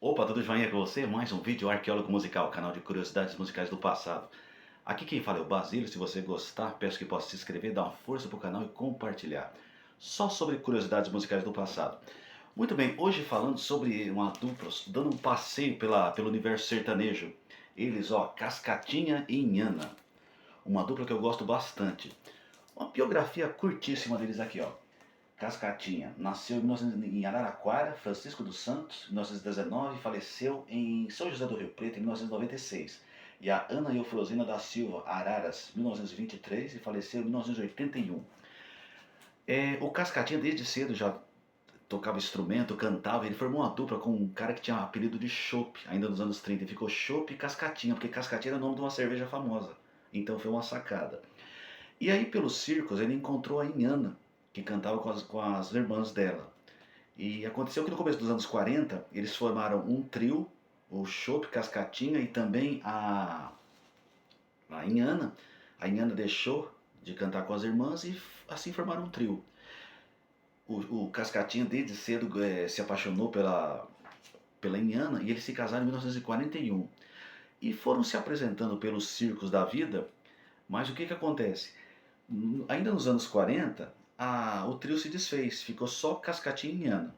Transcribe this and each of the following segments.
Opa, tudo joinha com você? Mais um vídeo Arqueólogo Musical, canal de curiosidades musicais do passado. Aqui quem fala é o Basílio. Se você gostar, peço que possa se inscrever, dar uma força pro canal e compartilhar. Só sobre curiosidades musicais do passado. Muito bem, hoje falando sobre uma dupla, dando um passeio pelo universo sertanejo. Eles, ó, Cascatinha e Inhana. Uma dupla que eu gosto bastante. Uma biografia curtíssima deles aqui, ó. Cascatinha nasceu em Araraquara, Francisco dos Santos, em 1919, e faleceu em São José do Rio Preto, em 1996. E a Ana Eufrosina da Silva Araras, 1923, e faleceu em 1981. O Cascatinha, desde cedo, já tocava instrumento, cantava. Ele formou uma dupla com um cara que tinha apelido de Chopp, ainda nos anos 30. Ele ficou Chopp e Cascatinha, porque Cascatinha era o nome de uma cerveja famosa. Então foi uma sacada. E aí, pelos circos, ele encontrou a Inhana, que cantava com as irmãs dela. E aconteceu que no começo dos anos 40, eles formaram um trio, o Chopp, Cascatinha e também a Inhana. A Inhana deixou de cantar com as irmãs e assim formaram um trio. O Cascatinha desde cedo se apaixonou pela Inhana e eles se casaram em 1941. E foram se apresentando pelos circos da vida, mas o que acontece? Ainda nos anos 40, o trio se desfez, ficou só Cascatinha e Inhana.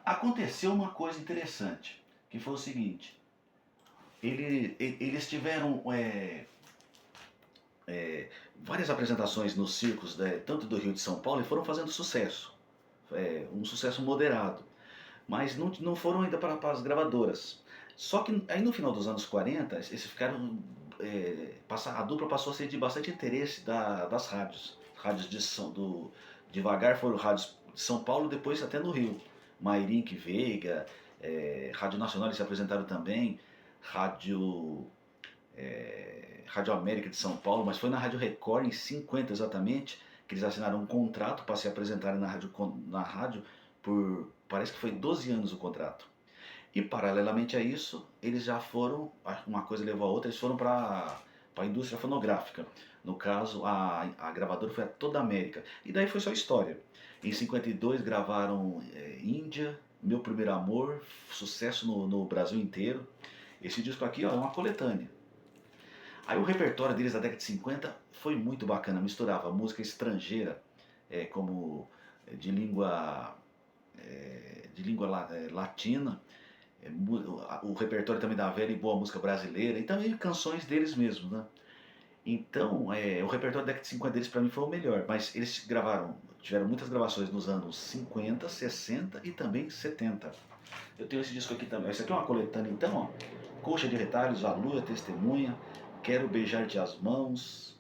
Aconteceu uma coisa interessante, que foi o seguinte: eles tiveram várias apresentações nos circos, tanto do Rio de São Paulo, e foram fazendo sucesso, um sucesso moderado, mas não foram ainda para as gravadoras. Só que aí no final dos anos 40, eles ficaram. A dupla passou a ser de bastante interesse das rádios. Rádios devagar foram rádios de São Paulo, depois até no Rio. Mairink Veiga, Rádio Nacional eles se apresentaram também, Rádio, Rádio América de São Paulo, mas foi na Rádio Record em 50 exatamente, que eles assinaram um contrato para se apresentarem na rádio por, parece que foi 12 anos o contrato. E paralelamente a isso, eles já foram, uma coisa levou a outra, eles foram para a indústria fonográfica. No caso, a gravadora foi a Toda América. E daí foi só história. Em 52 gravaram Índia, Meu Primeiro Amor, sucesso no Brasil inteiro. Esse disco aqui ó, é uma coletânea. Aí o repertório deles da década de 50 foi muito bacana, misturava música estrangeira, como de língua, latina, o repertório também da velha e boa música brasileira e também canções deles mesmos, né? Então, o repertório da década de 50 deles pra mim foi o melhor, mas eles tiveram muitas gravações nos anos 50, 60 e também 70. Eu tenho esse disco aqui também. Esse aqui é uma coletânea então, ó. Coxa de Retalhos, A Lua Testemunha, Quero Beijar-te as Mãos.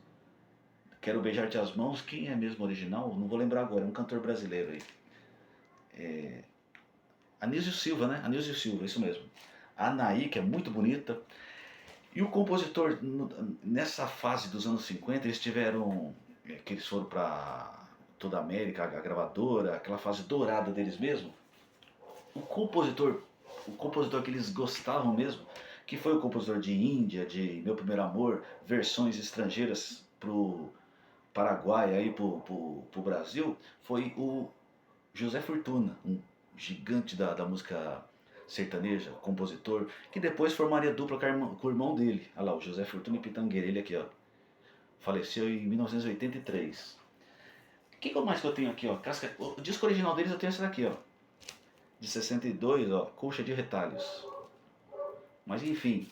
Quero Beijar-te as Mãos, quem é mesmo original? Não vou lembrar agora, é um cantor brasileiro aí. Anísio Silva, né? Anísio Silva, isso mesmo. A Anaí, que é muito bonita. E o compositor, nessa fase dos anos 50, eles tiveram, que eles foram para toda a América, a gravadora, aquela fase dourada deles mesmo. O compositor, o compositor que eles gostavam mesmo, que foi o compositor de Índia, de Meu Primeiro Amor, versões estrangeiras pro Paraguai, aí pro Brasil, foi o José Fortuna, um gigante da música sertaneja, compositor, que depois formaria dupla com o irmão dele. Olha lá, o José Fortuna e Pitangueira, ele aqui, ó. Faleceu em 1983. O que mais que eu tenho aqui, ó? O disco original deles eu tenho esse daqui, ó. De 62, ó. Colcha de Retalhos. Mas enfim,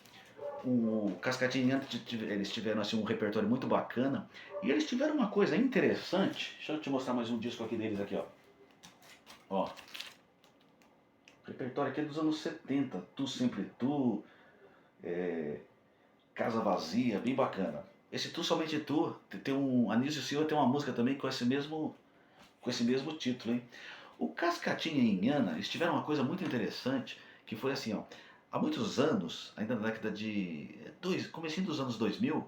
o Cascatinha eles tiveram assim, um repertório muito bacana. E eles tiveram uma coisa interessante. Deixa eu te mostrar mais um disco aqui deles aqui, ó. Ó, o repertório aqui é dos anos 70. Tu Sempre Tu, é, Casa Vazia, bem bacana. Esse Tu Somente Tu, tem Anísio Silva tem uma música também com esse mesmo título, hein? O Cascatinha e Inhana, eles tiveram uma coisa muito interessante, que foi assim, ó. Há muitos anos, ainda na década de... comecinho dos anos 2000,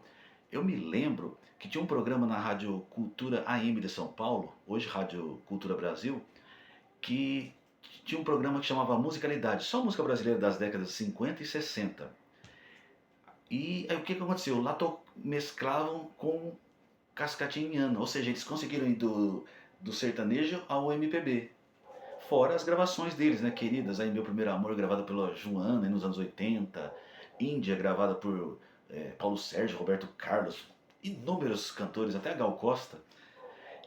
eu me lembro que tinha um programa na Rádio Cultura AM de São Paulo, hoje Rádio Cultura Brasil, que tinha um programa que chamava Musicalidade, só música brasileira das décadas 50 e 60. E aí o que aconteceu? Lá mesclavam com Cascatinha, ou seja, eles conseguiram ir do sertanejo ao MPB. Fora as gravações deles, né, queridas, aí Meu Primeiro Amor, gravada pela Joana, aí nos anos 80, Índia, gravada por Paulo Sérgio, Roberto Carlos, inúmeros cantores, até Gal Costa.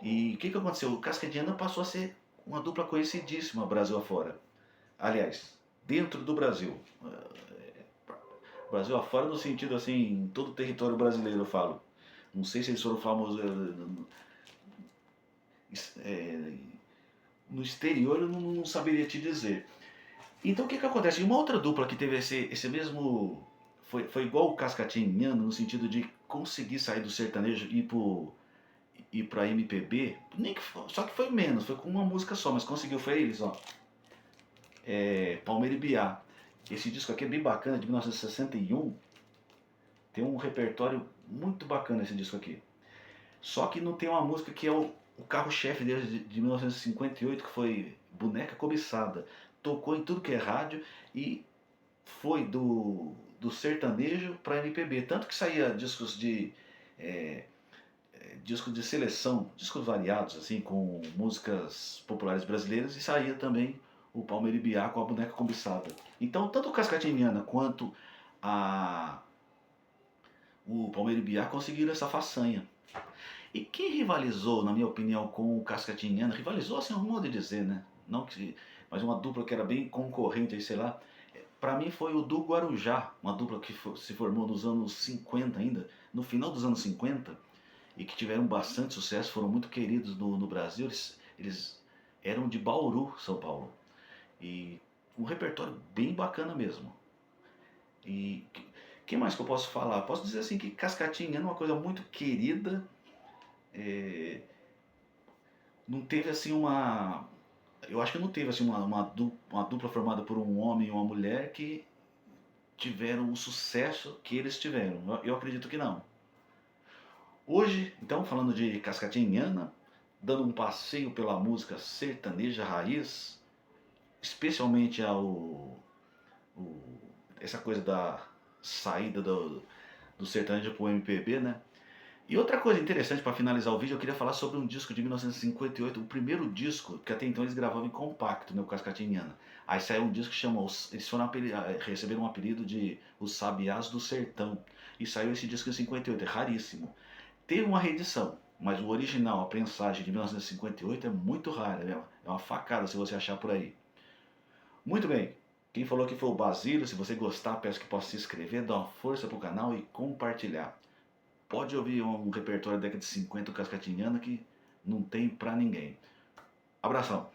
E o que aconteceu? O Casca de Ana passou a ser uma dupla conhecidíssima Brasil afora. Aliás, dentro do Brasil. Brasil afora no sentido assim, em todo o território brasileiro eu falo. Não sei se eles foram famosos é, no exterior, eu não saberia te dizer. Então o que acontece? E uma outra dupla que teve esse mesmo. Foi igual o Cascatinhano no sentido de conseguir sair do sertanejo e ir pra MPB, nem que, só que foi menos, foi com uma música só, mas conseguiu, foi eles, ó. Palmeira e Biá. Esse disco aqui é bem bacana, de 1961. Tem um repertório muito bacana esse disco aqui. Só que não tem uma música que é o carro-chefe deles de 1958, que foi Boneca Cobiçada. Tocou em tudo que é rádio e foi do sertanejo para MPB. Tanto que saía é, discos de seleção, discos variados, assim, com músicas populares brasileiras, e saía também o Palmeira e Biá com a Boneca Cobiçada. Então, tanto o Cascatinhana quanto a, o Palmeira e Biá conseguiram essa façanha. E quem rivalizou, na minha opinião, com o Cascatinhana, rivalizou assim, é um modo de dizer, né? Não que, mas uma dupla que era bem concorrente, aí, sei lá, para mim foi o do Guarujá, uma dupla que se formou nos anos 50 ainda, no final dos anos 50, e que tiveram bastante sucesso, foram muito queridos no Brasil. Eles eram de Bauru, São Paulo. E um repertório bem bacana mesmo. E que mais que eu posso falar? Posso dizer assim que Cascatinha é uma coisa muito querida. é, não teve assim uma. Eu acho que não teve assim uma dupla formada por um homem e uma mulher que tiveram o sucesso que eles tiveram. Eu acredito que não. Hoje, então, falando de Cascatinhana, dando um passeio pela música sertaneja raiz, especialmente o- essa coisa da saída do sertanejo pro MPB, né? E outra coisa interessante para finalizar o vídeo, eu queria falar sobre um disco de 1958, o primeiro disco, que até então eles gravavam em compacto, né, o Cascatinhana. Aí saiu um disco que chamou, eles foram receberam um apelido de Os Sabiás do Sertão. E saiu esse disco em 58, é raríssimo. Teve uma reedição, mas o original, a prensagem de 1958 é muito rara, né? É uma facada se você achar por aí. Muito bem, quem falou que foi o Basílio, se você gostar, peço que possa se inscrever, dar uma força pro canal e compartilhar. Pode ouvir um repertório da década de 50 cascatinhana que não tem pra ninguém. Abração!